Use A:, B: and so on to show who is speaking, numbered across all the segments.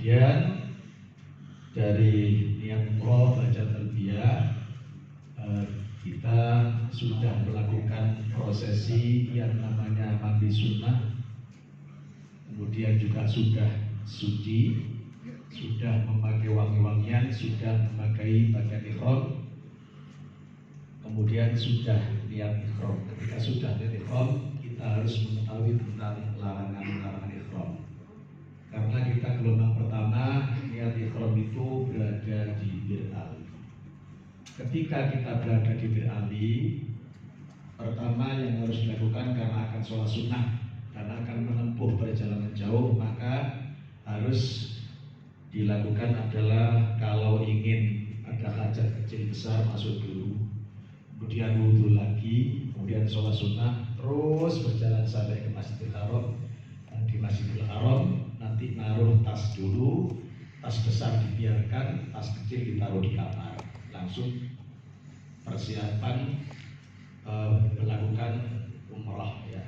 A: Kemudian dari niat umroh baca talbiyah, kita sudah melakukan prosesi yang namanya mandi sunnah. Kemudian juga sudah suci, sudah memakai wangi-wangian, sudah memakai pakaian ihram. Kemudian sudah niat ihram. Ketika sudah niat ihram, kita harus mengetahui tentang larangan-larangan ihram. Karena kita gelombang pertama, niat ihram itu berada di Bir Ali. Ketika kita berada di Bir Ali, pertama yang harus dilakukan karena akan sholat sunnah, karena akan menempuh perjalanan jauh, maka harus dilakukan adalah kalau ingin ada hajat kecil besar masuk dulu, kemudian wudhu lagi, kemudian sholat sunnah, terus berjalan sampai ke Masjidil Haram. Dan di Masjidil Haram nanti naruh tas dulu, tas besar dibiarkan, tas kecil ditaruh di kamar. Langsung persiapan melakukan umrah, ya,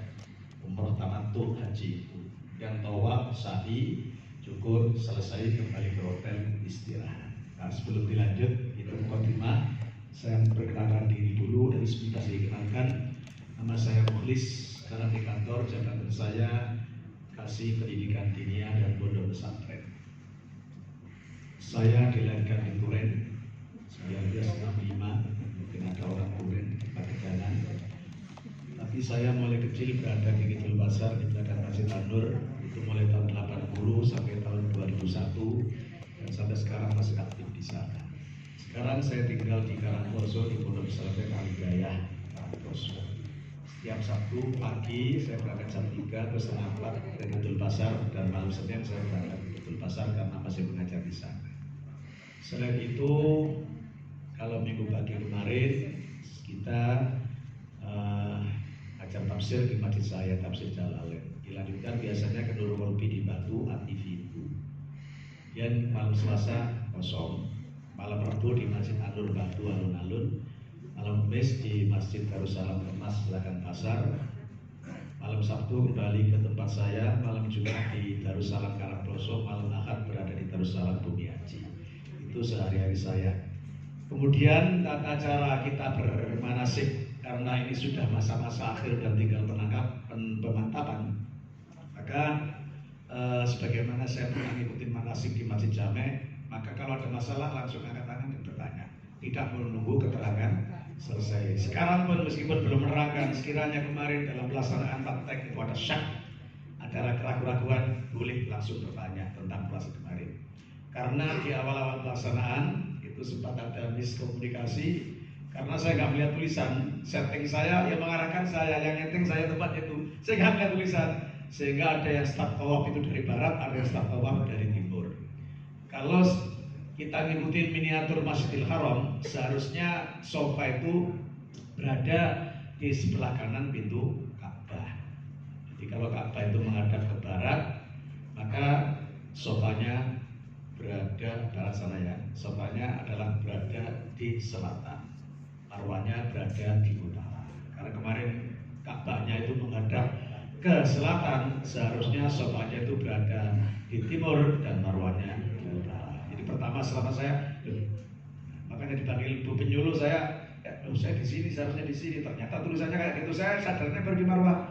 A: umrah tamattu haji. Yang tawaf, sa'i, cukur, selesai kembali ke hotel istirahat. Nah, sebelum dilanjut, itu mukadimah. Saya perkenalkan diri dulu, dari sebentar saya kenalkan. Nama saya Mukhlis, sekarang di kantor jabatan saya Kasih Pendidikan Diniyah dan Pondok Pesantren. Saya dilahirkan di Turen 1965, mungkin ada orang Turen Pakedanan. Tapi saya mulai kecil berada di Kidul Pasar di belakang Masjid An-Nur, itu mulai tahun 80 sampai tahun 2001, dan sampai sekarang masih aktif di sana. Sekarang saya tinggal di Karangploso di Pondok Pesantren Al-Hidayah Karangploso. Setiap Sabtu pagi saya berangkat jam 3 ke setengah 4 ke Kidul Pasar, dan malam Senin saya berangkat ke Kidul Pasar karena masih mengajar di sana. Selain itu, kalau minggu pagi kemarin kita ajar tafsir di masjid saya, tafsir Jalalain. Dilanjutkan biasanya ke Nurul Qurbi di Batu, ATV itu. Dan malam Selasa kosong, malam Rabu di Masjid An-Nur Batu alun-alun, malam Kamis di Masjid Darussalam Kemas Belakang Pasar, malam Sabtu kembali ke tempat saya, malam Jumat di Darussalam Karangploso, malam Ahad berada di Darussalam Bumiaji. Itu sehari-hari saya. Kemudian tata cara kita bermanasik, karena ini sudah masa-masa akhir dan tinggal pemantapan, maka sebagaimana saya pernah ngikutin manasik di Masjid Jame, maka kalau ada masalah langsung angkat tangan dan bertanya, tidak menunggu keterangan selesai. Sekarang pun meskipun belum menerangkan, sekiranya kemarin dalam pelaksanaan praktek itu ada syak, ada keraguan-keraguan, boleh langsung bertanya tentang pelaksanaan kemarin. Karena di awal-awal pelaksanaan itu sempat ada miskomunikasi, karena saya nggak melihat tulisan, setting saya yang mengarahkan saya, yang nyeting saya tempat itu, saya nggak melihat tulisan, sehingga ada yang start tawaf itu dari barat, ada yang start tawaf dari timur. Kalau kita ngikutin miniatur Masjidil Haram, seharusnya sofa itu berada di sebelah kanan pintu Ka'bah. Jadi kalau Ka'bah itu menghadap ke barat, maka sofanya berada barat sana, ya. Sofanya adalah berada di selatan, marwahnya berada di utara. Karena kemarin Ka'bahnya itu menghadap ke selatan, seharusnya sofanya itu berada di timur dan marwahnya di utara. Jadi pertama selama saya, makanya dipanggil Bu penyuluh saya, saya di sini, seharusnya di sini. Ternyata tulisannya kayak gitu. Saya sadarnya baru di marwah.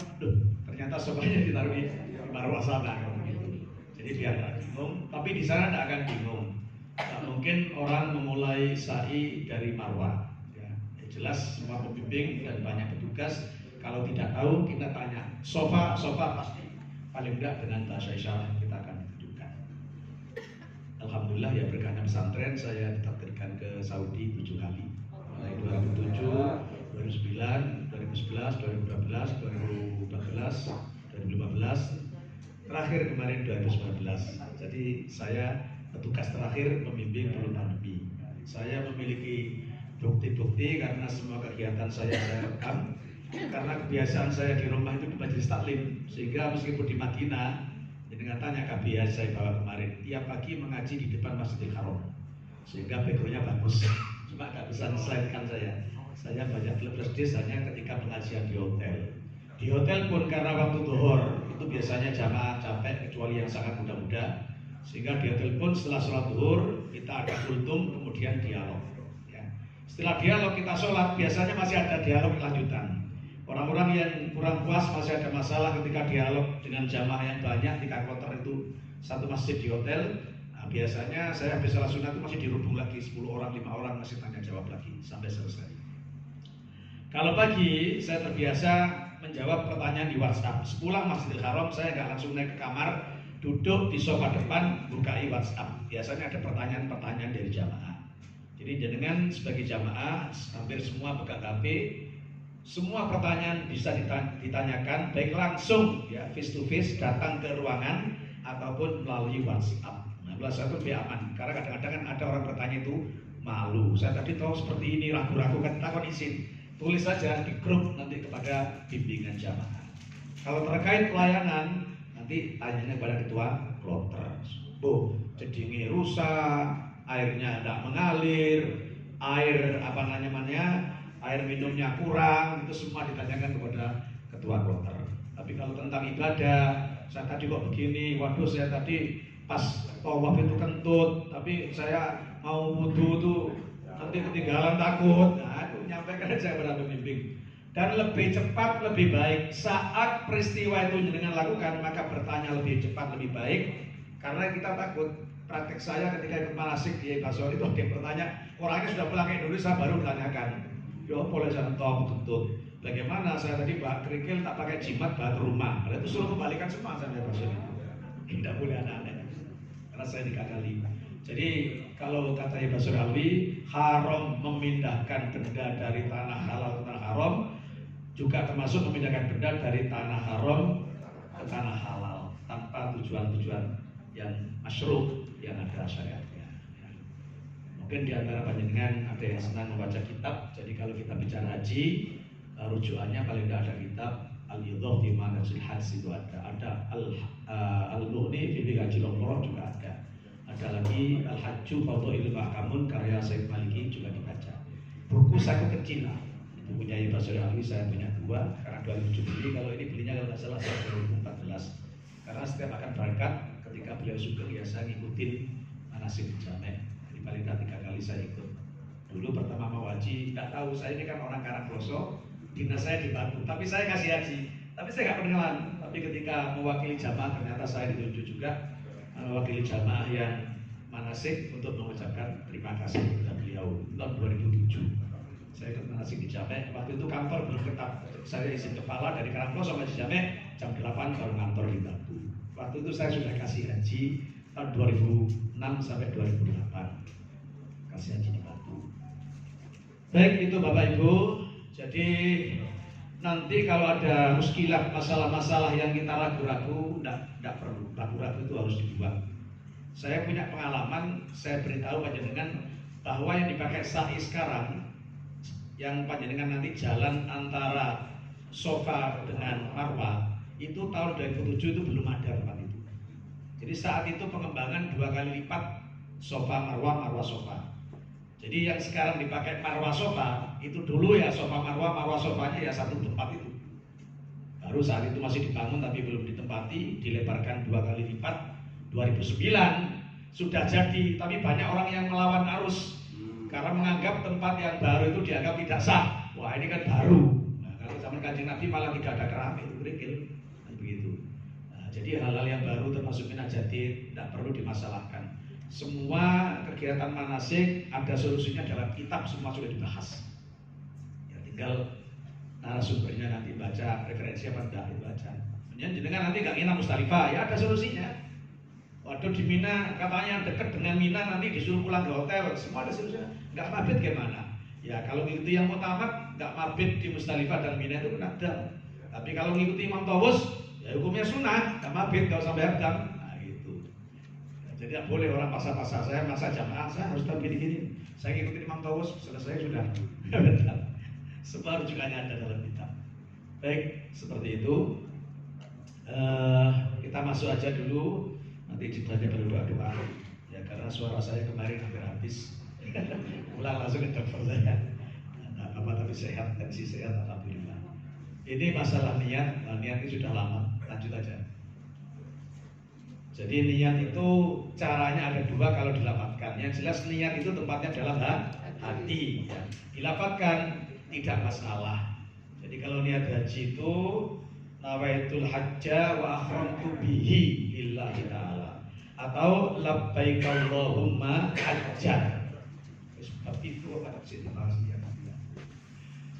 A: Ternyata sofanya ditaruh di marwah sana. Jadi biar nggak bingung, tapi di sana tidak akan bingung. Nah, mungkin orang memulai sa'i dari marwah. Ya, jelas semua pembimbing dan banyak petugas. Kalau tidak tahu kita tanya. Sofa pasti. Paling tidak dengan bahasa isyarat kita akan tunjukkan. Alhamdulillah, ya berkahnya pesantren, saya ditakdirkan ke Saudi 7 kali. Mulai 2007, 2009, 2011, 2012, 2014, 2015. Terakhir kemarin 2019. Jadi saya petugas terakhir pembimbing belum pandemi. Saya memiliki bukti-bukti karena semua kegiatan saya rekam. Karena kebiasaan saya di rumah itu di majelis taklim, sehingga meskipun di Madinah, dengan tanya KBH saya bawa kemarin, tiap pagi mengaji di depan Masjidil Haram, sehingga backgroundnya bagus. Cuma nggak bisa slide-kan saya. Saya banyak plus hanya ketika pengajian di hotel. Di hotel pun karena waktu zuhur itu biasanya jamaah capek, kecuali yang sangat muda-muda, Sehingga dia telepon setelah sholat zuhur, kita ada kultum, kemudian dialog. Ya. Setelah dialog kita sholat, biasanya masih ada dialog lanjutan. Orang-orang yang kurang puas masih ada masalah ketika dialog dengan jamaah yang banyak, 3 kloter itu satu masjid di hotel. Nah, biasanya saya habis sholat sunat itu masih dirubung lagi 10 orang, 5 orang masih tanya jawab lagi sampai selesai. Kalau pagi saya terbiasa menjawab pertanyaan di WhatsApp. Sepulang Masjidil Haram saya nggak langsung naik ke kamar, duduk di sofa depan, bukai WhatsApp. Biasanya ada pertanyaan-pertanyaan dari jamaah. Jadi jenengan sebagai jamaah hampir semua pegang HP, semua pertanyaan bisa ditanyakan baik langsung ya face to face datang ke ruangan ataupun melalui WhatsApp. Nah, WhatsApp itu lebih aman karena kadang-kadang kan ada orang bertanya itu malu. Saya tadi tahu seperti ini, ragu-ragu kan takon izin. Tulis saja di grup nanti kepada bimbingan jamaah. Kalau terkait pelayanan nanti tanyanya kepada ketua kloter. Bu, jedinge rusak, airnya tidak mengalir, air air minumnya kurang, itu semua ditanyakan kepada ketua kloter. Tapi kalau tentang ibadah, saya tadi kok begini, waduh saya tadi pas tawaf itu kentut, tapi saya mau wudhu tuh nanti ketinggalan takut. Nah, itu nyampaikan aja kepada pembimbing. Dan lebih cepat lebih baik saat peristiwa itu dengan lakukan, maka bertanya lebih cepat lebih baik, karena kita takut. Praktek saya ketika ikut manasik di Basori itu ada yang bertanya, orangnya sudah pulang ke Indonesia baru ditanyakan, yo boleh saya tuntut bagaimana saya tadi Pak kerikil tak pakai jimat bawa ke rumah. Padahal itu suruh kembalikan semua sampai Basori itu tidak boleh aneh-aneh karena saya dikakali. Jadi kalau kata Ibnu Surawi, haram memindahkan benda dari tanah halal ke tanah haram, juga termasuk memindahkan benda dari tanah haram ke tanah halal tanpa tujuan-tujuan yang masyruh yang ada syariatnya. Mungkin di antara panjenengan ada yang senang membaca kitab. Jadi kalau kita bicara haji, rujukannya paling tidak ada kitab Al-Yudhah fi Manazil Hajj itu ada Al-Mughni fi Hajjil Umrah juga ada. Ada lagi Al-Hajju Fadhailul Mahkamun karya Sayyid Maliki juga dibaca. Buku saku kecil itu punya Ibnu Surawi, saya punya 2 karena 2007 beli. Kalau ini belinya kalau nggak salah 2014. Karena setiap akan berangkat ketika beliau sudah biasa ngikutin manasik jamek. Jadi paling tidak 3 kali saya ikut. Dulu pertama mau haji, nggak tahu saya ini kan orang Karangploso, dinas saya di Batu, tapi saya kasih haji, tapi saya nggak perkenalan. Tapi ketika mewakili jamaah ternyata saya ditunjuk juga mewakili jamaah yang manasik untuk mengucapkan terima kasih kepada beliau. Tahun 2007 saya ikut manasik di Jamek. Waktu itu kantor belum ketat, saya izin kepala dari Karangploso sampai di Jamek jam 8 baru kantor di Batu. Waktu itu saya sudah kasih haji tahun 2006 sampai 2008 kasih haji di Batu. Baik, itu Bapak Ibu. Jadi nanti kalau ada muskilah masalah-masalah yang kita ragu-ragu, tidak perlu ragu-ragu, itu harus dibuang. Saya punya pengalaman, saya beritahu panjenengan bahwa yang dipakai sa'i sekarang, yang panjenengan nanti jalan antara Sofa dengan Marwah, itu tahun 2007 itu belum ada tempat itu. Jadi saat itu pengembangan 2 kali lipat Sofa Marwah, Marwah Sofa. Jadi yang sekarang dipakai Marwah Sofa itu dulu ya Sofa Marwah, Marwah Sofanya ya satu tempat itu. Baru saat itu masih dibangun tapi belum ditempati, dilebarkan 2 kali lipat. 2009 sudah jadi, tapi banyak orang yang melawan arus karena menganggap tempat yang baru itu dianggap tidak sah. Wah ini kan baru. Nah, kalau zaman Kanjeng Nabi malah tidak ada keramik, itu kerikil, kan begitu. Nah, jadi hal-hal yang baru termasuk minat jadid tidak perlu dimasalahkan. Semua kegiatan manasik ada solusinya dalam kitab, semua sudah dibahas. Ya tinggal narasumbernya nanti baca, referensi apa enggak dibaca. Jenengan nanti nggak nginap Musdalifah, ya ada solusinya. Waduh di Mina katanya dekat dengan Mina nanti disuruh pulang ke hotel, semua ada solusinya. Nggak mabit gimana? Ya kalau ngikuti yang mutamat nggak mabit di Musdalifah dan Mina itu benar. Tapi kalau ngikuti Imam Tawus, ya hukumnya sunnah, nggak mabit, nggak sampai hadam. Nah gitu. Ya, jadi tidak boleh orang paksa-paksa saya masa jamaah saya harus tahu gini-gini. Saya ngikutin Imam Tawus, selesai sudah. Semua rujukannya ada dalam kitab. Baik, seperti itu. Kita masuk aja dulu. Nanti jadinya baru doa-doa ya karena suara saya kemarin hampir habis. Pulang langsung ke dokter saya. Nah, apa tapi sehat, tensi sehat alhamdulillah. Ini masalah niat, niat ini sudah lama. Lanjut aja. Jadi niat itu caranya ada dua kalau dilapatkan. Yang jelas niat itu tempatnya dalam hati. Ya. Dilapatkan tidak masalah. Jadi kalau niat haji itu nawaitul hajja wa akhramtu bihi lillahi ta'ala, atau labbaik Allahumma hajjan. Sebab itu ada situasinya.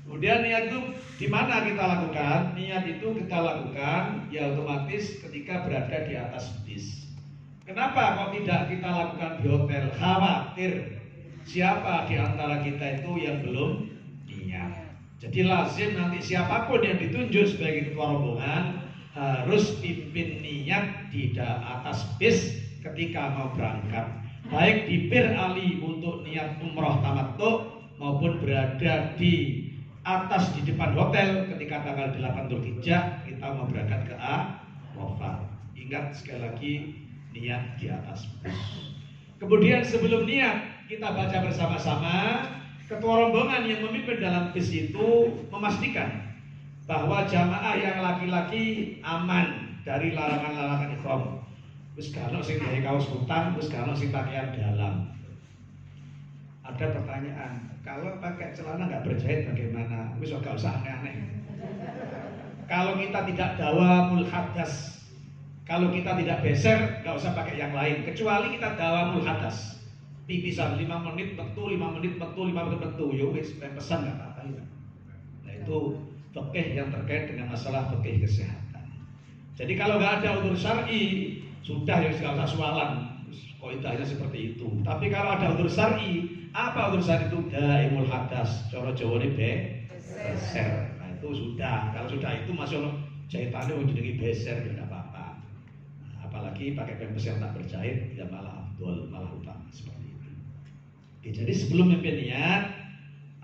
A: Kemudian niat itu di mana kita lakukan? Niat itu kita lakukan ya otomatis ketika berada di atas bis. Kenapa kok tidak kita lakukan di hotel? Khawatir siapa di antara kita itu yang belum niat. Jadi lazim nanti siapapun yang ditunjuk sebagai ketua rombongan harus pimpin niat di atas bis ketika mau berangkat. Baik di Bir Ali untuk niat umroh tamattu maupun berada di atas di depan hotel ketika tanggal 8 Dzulhijjah kita mau berangkat ke Arafah. Ingat sekali lagi niat di atas bis. Kemudian sebelum niat kita baca bersama-sama. Ketua rombongan yang memimpin dalam bis itu memastikan bahwa jamaah yang laki-laki aman dari larangan-larangan ihram. Wis kana sing gawe kaos kutang, wis kana sing pakaian dalam. Ada pertanyaan, kalau pakai celana nggak berjahit bagaimana? Wis gak usah aneh-aneh. Kalau kita tidak dawamul hadas, kalau kita tidak beser, nggak usah pakai yang lain. Kecuali kita dawamul hadas. Pipisan 5 menit metu, 5 menit metu, 5 menit metu. Yo wis pesan nggak apa-apa ya. Nah itu fikih yang terkait dengan masalah fikih kesehatan. Jadi kalau nggak ada udzur syar'i, sudah ya nggak usah sualan. Kaidahnya seperti itu. Tapi kalau ada udzur syar'i, apa udzur syar'i itu? Daimul hadas. Cara Jawane beser. Nah itu sudah. Kalau sudah itu masuk jahitannya menjadi beser ya nggak apa-apa. Nah, apalagi pakai pempes yang tak berjahit ya malah abdul, malah utama seperti itu. Oke, jadi sebelum mimpin niat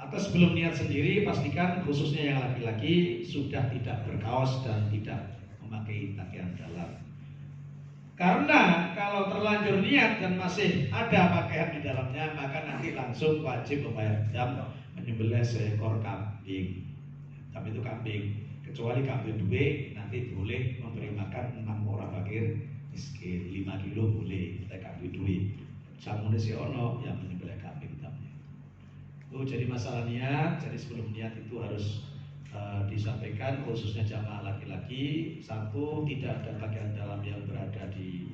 A: atau sebelum niat sendiri pastikan khususnya yang laki-laki sudah tidak berkaos dan tidak memakai pakaian dalam. Karena kalau terlanjur niat dan masih ada pakaian di dalamnya maka nanti langsung wajib membayar dam menyembelih seekor kambing. Tapi itu kambing, kecuali kambing duwe nanti boleh memberi makan 6 orang fakir miskin, 5 kilo boleh kita kambing duwe. Samune si ono yang menyembelih kambing tamnya. Jadi masalah niat, jadi sebelum niat itu harus disampaikan khususnya jamaah laki-laki. Satu, tidak ada pakaian dalam yang berada di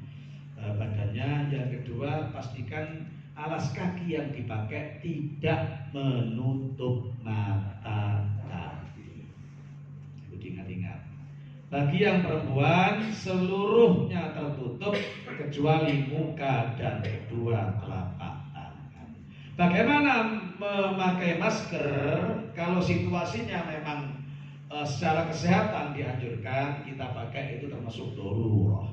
A: badannya. Yang kedua, pastikan alas kaki yang dipakai tidak menutup mata kaki. Itu diingat-ingat. Bagi yang perempuan seluruhnya tertutup kecuali muka dan kedua telapak tangan. Bagaimana memakai masker kalau situasinya memang secara kesehatan dianjurkan kita pakai itu termasuk darurah.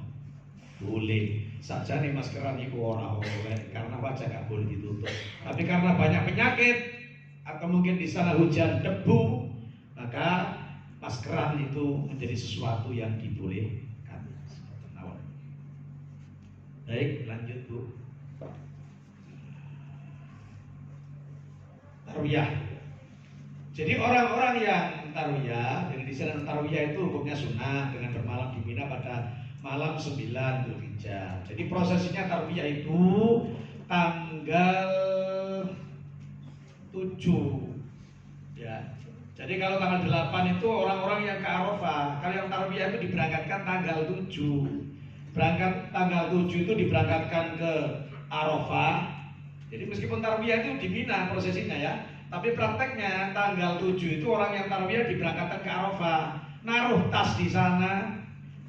A: Boleh saja nih maskeran itu ora oleh karena wajah gak boleh ditutup. Tapi karena banyak penyakit atau mungkin di sana hujan debu maka maskeran itu menjadi sesuatu yang dibolehkan. Baik, lanjut Bu. Tarwiyah. Jadi orang-orang yang tarwiyah, dengan di sana tarwiyah itu hukumnya sunnah dengan bermalam di Mina pada malam 9 Dzulhijjah. Jadi prosesnya tarwiyah itu tanggal 7 ya. Jadi kalau tanggal 8 itu orang-orang yang ke Arafah. Kalau yang tarwiyah itu diberangkatkan tanggal 7. Berangkat tanggal 7 itu diberangkatkan ke Arafah. Jadi meskipun tarwiyah itu di Mina prosesinya ya, tapi prakteknya tanggal 7 itu orang yang tarwiyah diberangkatkan ke Arafah, naruh tas di sana,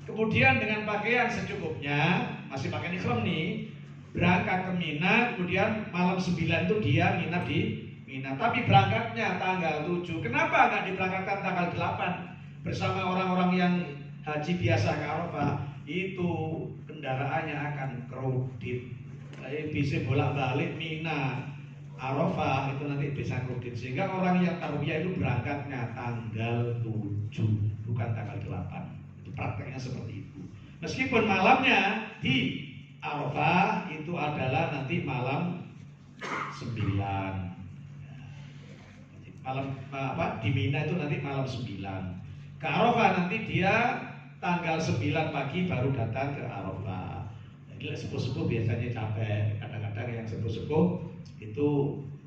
A: kemudian dengan pakaian secukupnya, masih pakai ihram nih, berangkat ke Mina, kemudian malam 9 itu dia nginap di Mina. Tapi berangkatnya tanggal 7. Kenapa nggak diberangkatkan tanggal 8 bersama orang-orang yang haji biasa ke Arafah? Itu kendaraannya akan crowded. Bisa bolak-balik Mina Arafah itu nanti bisa crowded. Sehingga orang yang tarwiyah itu berangkatnya tanggal 7 bukan tanggal 8. Itu prakteknya seperti itu. Meskipun malamnya di Arafah itu adalah nanti malam 9. Malam di Mina itu nanti malam 9. Ke Arafah nanti dia tanggal 9 pagi baru datang ke Arafah. sepuh-sepuh biasanya capek, kadang-kadang yang sepuh-sepuh itu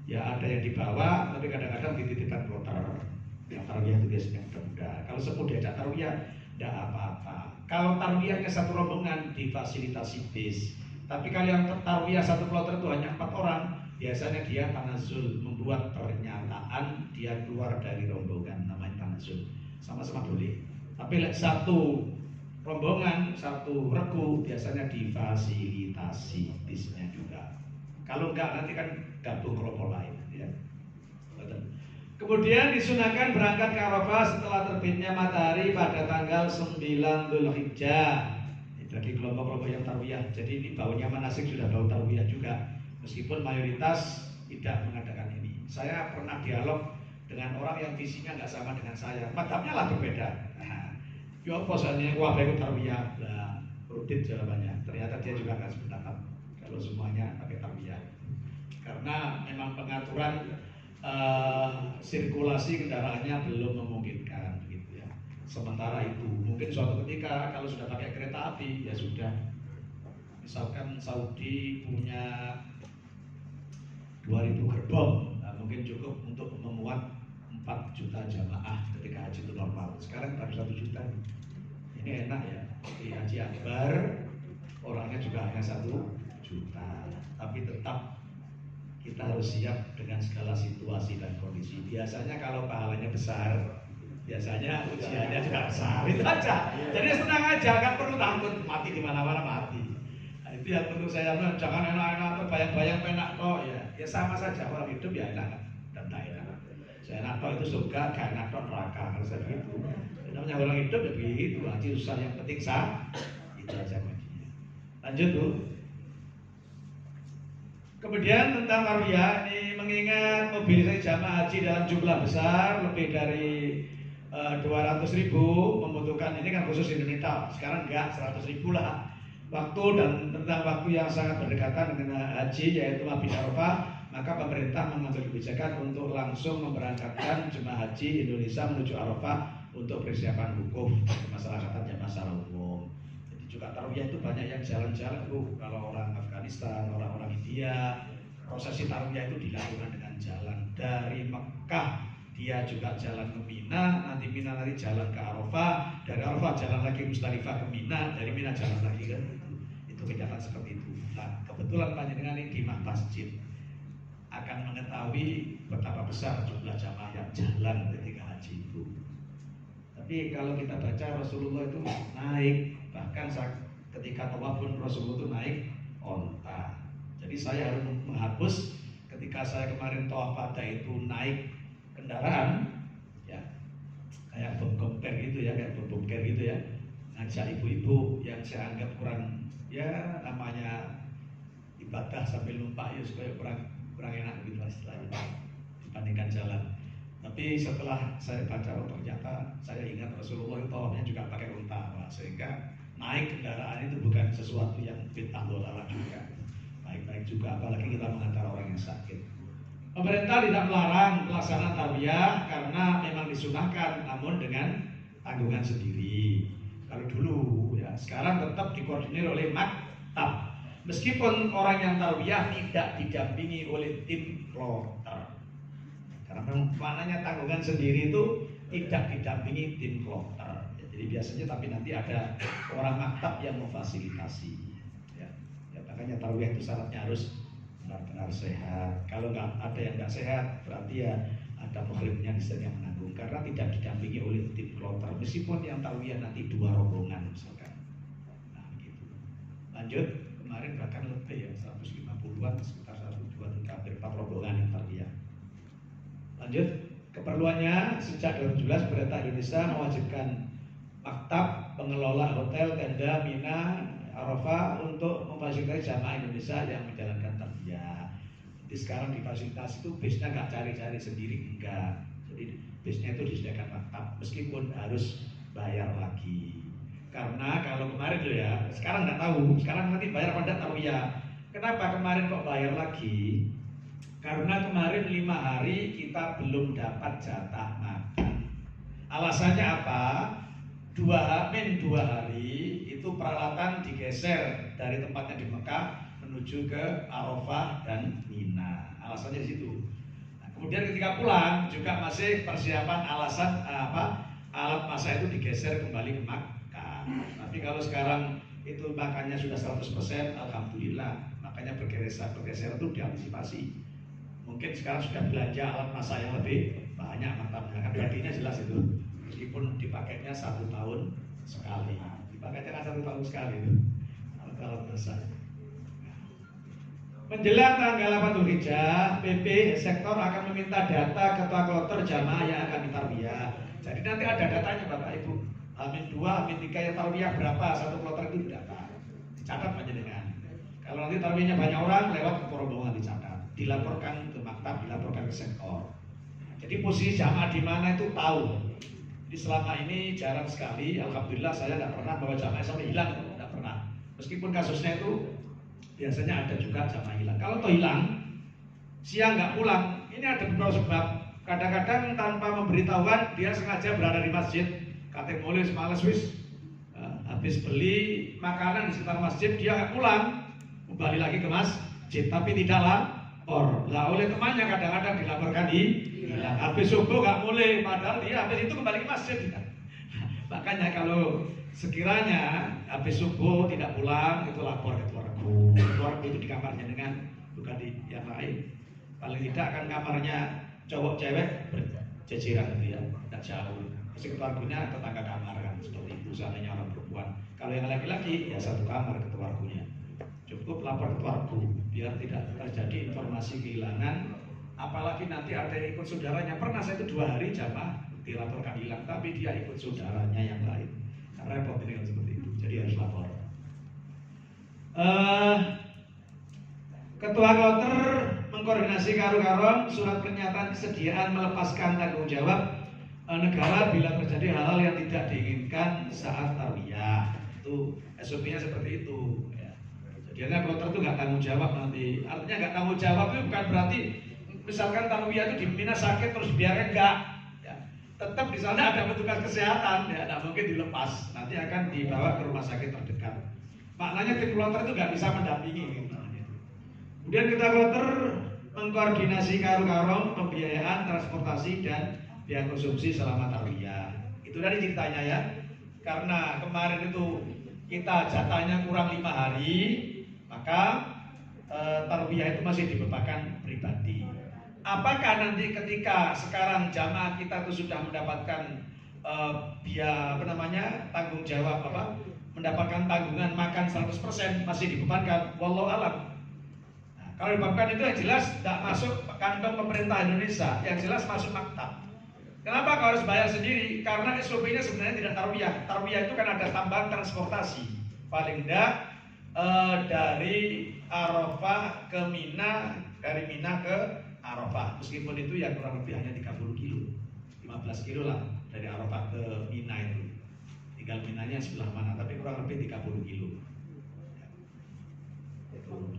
A: ya ada yang dibawa, tapi kadang-kadang dititipkan kloter. Yang tarwiyah itu biasanya muda-muda. Kalau sepuh diajak tarwiyah, tidak apa-apa. Kalau tarwiyahnya satu rombongan difasilitasi bis. Tapi kalau yang tarwiyah satu kloter itu hanya 4 orang, biasanya dia tanazul, membuat pernyataan dia keluar dari rombongan, namanya tanazul. Sama-sama boleh. Tapi satu rombongan, satu regu biasanya difasilitasi bisnya juga. Kalau enggak nanti kan gabung kelompok lain ya. Kemudian disunahkan berangkat ke Arafah setelah terbitnya matahari pada tanggal 9 Dzulhijjah. Bagi kelompok-kelompok yang tarwiyah. Jadi ini baunya manasik sudah bau tarwiyah juga. Meskipun mayoritas tidak mengadakan ini. Saya pernah dialog dengan orang yang visinya nggak sama dengan saya. Madhabnya lah berbeda. Ya apa soalnya wah ikut tarwiyah lah, rutin jawabannya. Ternyata dia juga nggak sependapat kalau semuanya pakai tarwiyah. Karena memang pengaturan sirkulasi kendaraannya belum memungkinkan gitu ya. Sementara itu mungkin suatu ketika kalau sudah pakai kereta api ya sudah. Misalkan Saudi punya 2000 gerbong, nah, mungkin cukup untuk memuat 4 juta jamaah ketika haji itu normal. Sekarang baru 1 juta. Ini enak ya. Di Haji Akbar orangnya juga hanya 1 juta. Tapi tetap kita harus siap dengan segala situasi dan kondisi. Biasanya kalau pahalanya besar, biasanya ujiannya juga besar. Itu aja. Jadi senang aja, kan perlu takut mati di mana-mana mati. Nah, itu yang perlu saya bilang, jangan enak-enak atau bayang-bayang penak kok ya. Ya sama saja orang hidup ya enak dan tak enak. Saya enak kok itu surga, gak enak kok neraka. Kalau saya begitu. Namanya orang hidup ya begitu. Haji susah yang penting sah. Itu aja kuncinya. Lanjut Bu. Kemudian tentang tarwiyah ini mengingat mobilisasi jamaah haji dalam jumlah besar lebih dari 200.000 membutuhkan, ini kan khusus Indonesia, sekarang enggak 100.000 lah waktu, dan tentang waktu yang sangat berdekatan dengan haji yaitu mabit Arafah, maka pemerintah mengambil kebijakan untuk langsung memberangkatkan jemaah haji Indonesia menuju Arafah untuk persiapan wukuf kemasyarakatan jamaah secara umum. Juga tarwiyah itu banyak yang jalan-jalan Bu. Kalau orang Afghanistan, orang-orang India, prosesi tarwiyah itu dilakukan dengan jalan dari Mekah, dia juga jalan ke Mina, nanti Mina nanti jalan ke Arafah, dari Arafah jalan lagi Musdalifah ke Mina, dari Mina jalan lagi kan itu kegiatan seperti itu. Nah, kebetulan panjenengan ini di masjid akan mengetahui betapa besar jumlah jamaah yang jalan ketika haji itu. Tapi kalau kita baca Rasulullah itu naik, bahkan ketika tawaf pun Rasulullah itu naik onta. Jadi saya harus menghapus ketika saya kemarin tawaf pada itu naik kendaraan, ya kayak bom-bomper gitu ya, kayak bom-bomper gitu ya, ngajak ibu-ibu yang saya anggap kurang, ya namanya ibadah sambil numpak ya supaya kurang enak gitu istilahnya dibandingkan jalan. Tapi setelah saya baca ternyata saya ingat Rasulullah itu tawafnya juga pakai unta, sehingga naik kendaraan itu bukan sesuatu yang bid'ah dolalah juga, baik-baik juga, apalagi kita mengantar orang yang sakit. Pemerintah tidak melarang pelaksanaan tarwiyah karena memang disunahkan, namun dengan tanggungan sendiri. Kalau dulu ya, sekarang tetap dikoordinir oleh maktab. Meskipun orang yang tarwiyah tidak didampingi oleh tim kloter. Karena maknanya tanggungan sendiri itu tidak didampingi tim kloter. Ya, jadi biasanya tapi nanti ada orang maktab yang memfasilitasi. Ya, makanya tarwiyah itu syaratnya harus benar-benar sehat. Kalau nggak ada yang nggak sehat, berarti ya ada mukhlimnya di sana yang menanggung. Karena tidak didampingi oleh tim kloter. Meskipun yang tarwiyah nanti 2 rombongan misalkan. Nah gitu. Lanjut, kemarin bahkan lebih ya 150-an, sekitar 102, hampir 4 rombongan yang tarwiyah. Lanjut, keperluannya sejak 2017 pemerintah Indonesia mewajibkan maktab, pengelola hotel, tenda, Mina, Arafah untuk memfasilitasi jamaah Indonesia yang menjalankan tarwiyah. Jadi sekarang di fasilitas itu bisnya nggak cari-cari sendiri, enggak. Jadi bisnya itu disediakan maktab, meskipun harus bayar lagi. Karena kalau kemarin loh ya, sekarang nggak tahu, sekarang nanti bayar pada tarwiyah. Kenapa kemarin kok bayar lagi? Karena kemarin 5 hari kita belum dapat jatah makan. Alasannya apa? dua hari itu peralatan digeser dari tempatnya di Mekah menuju ke Arafah dan Mina. Alasannya di situ. Nah, kemudian ketika pulang juga masih persiapan alat masak itu digeser kembali ke Makkah. Tapi kalau sekarang itu makannya sudah 100%, alhamdulillah. Makanya bergeser itu diantisipasi. Mungkin sekarang sudah belanja alat masak yang lebih banyak mantapnya, kan berarti jelas itu. Meskipun dipakainya 1 tahun sekali, dipakainya kan 1 tahun sekali itu alat masak. Menjelang tanggal 8 Dzulhijjah, PP sektor akan meminta data ketua kloter jamaah yang akan ditarbiyah. Jadi nanti ada datanya Bapak Ibu. Amin 2, Amin 3 yang tarbiyah berapa, satu kloter itu data. Dicatat panjenengan. Kalau nanti tarbiyahnya banyak orang, lewat ke rombongan dicatat, dilaporkan ke maktab, dilaporkan ke sektor. Jadi posisi jamaah di mana itu tahu. Jadi selama ini jarang sekali, alhamdulillah saya tidak pernah bawa jamaah sampai hilang, tidak pernah. Meskipun kasusnya itu biasanya ada juga jamaah hilang. Kalau toh hilang, siang nggak pulang, ini ada beberapa sebab. Kadang-kadang tanpa memberitahuan dia sengaja berada di masjid. Katanya mulai semalas habis beli makanan di sekitar masjid, dia nggak pulang, kembali lagi ke masjid, tapi tidak lapor. Lah oleh temannya kadang-kadang dilaporkan hilang. Habis subuh nggak mulai, padahal dia habis itu kembali ke masjid. Makanya kalau sekiranya habis subuh tidak pulang, itu lapor ke keluarga. Keluarga itu di kamarnya dengan bukan di yang lain. Paling tidak kan kamarnya cowok cewek berjejeran gitu ya, tidak jauh. Mesti keluarganya tetangga kamar kan, seperti itu. Seandainya orang perempuan, kalau yang laki-laki ya satu kamar keluarganya. Cukup lapor ke keluarga biar tidak terjadi informasi kehilangan. Apalagi nanti ada yang ikut saudaranya. Pernah saya itu 2 hari jamaah dilaporkan hilang, tapi dia ikut saudaranya yang lain. Repot ini kan seperti itu, jadi harus lapor. Ketua kloter mengkoordinasi karo-karon surat pernyataan kesediaan melepaskan tanggung jawab negara bila terjadi hal-hal yang tidak diinginkan saat tarbiyah. Itu SOP-nya seperti itu. Ya. Jadinya kloter itu nggak tanggung jawab nanti. Artinya nggak tanggung jawab itu bukan berarti misalkan tarbiyah itu di Mina sakit terus biarkan enggak. Tetap di sana ada petugas kesehatan, ya, tidak mungkin dilepas. Nanti akan dibawa ke rumah sakit terdekat. Maknanya tim kloter itu nggak bisa mendampingi. Gitu. Kemudian kita kloter mengkoordinasi karo-karo pembiayaan transportasi dan biaya konsumsi selama tarbiyah. Itu dari ceritanya ya. Karena kemarin itu kita jatahnya kurang 5 hari, maka tarbiyah itu masih dibebankan pribadi. Apakah nanti ketika sekarang jamaah kita itu sudah mendapatkan tanggung jawab mendapatkan tanggungan makan 100% masih dibebankan? Wallahu alam. Nah, kalau dibebankan itu yang jelas tidak masuk kantong pemerintah Indonesia, yang jelas masuk maktab. Kenapa kau harus bayar sendiri? Karena SOP-nya sebenarnya tidak tarbiyah. Tarbiyah itu kan ada tambahan transportasi. Paling tidak dari Arafah ke Mina, dari Mina ke Arafah, meskipun itu ya kurang lebih hanya 30 kilo 15 kilo lah dari Arafah ke Mina itu. Tinggal Minanya sebelah mana, tapi kurang lebih 30 kilo.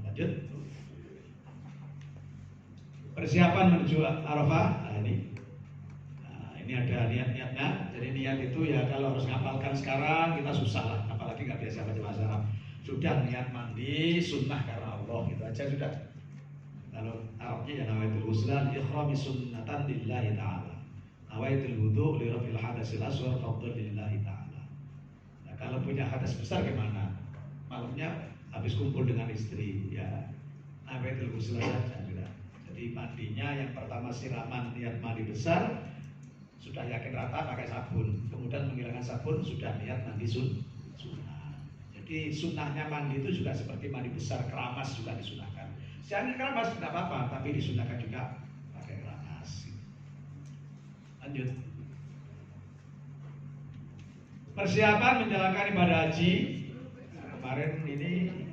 A: Lanjut. Persiapan menuju Arafah. Ini ada niat-niatnya. Jadi niat itu ya kalau harus ngapalkan sekarang kita susah lah, apalagi nggak biasa baca bahasa Arab. Sudah niat mandi sunnah karena Allah, gitu aja sudah. Kalau Arabnya ya nawaitul ghuslan ikhrami sunnatan lillahi ta'ala, nawaitul wudu' li rafil hadasil asghar fadl lillahi ta'ala. Nah, kalau punya hadas besar gimana? Malamnya habis kumpul dengan istri ya nawaitul ghuslan saja sudah. Jadi mandinya yang pertama siraman niat mandi besar, sudah yakin rata pakai sabun, kemudian menghilangkan sabun sudah niat mandi sunnah. Jadi sunnahnya mandi itu juga seperti mandi besar, keramas juga disunahkan. Jangan keramas tidak apa-apa, tapi disunahkan juga pakai keramas. Lanjut. Persiapan menjalankan ibadah haji. Nah, kemarin ini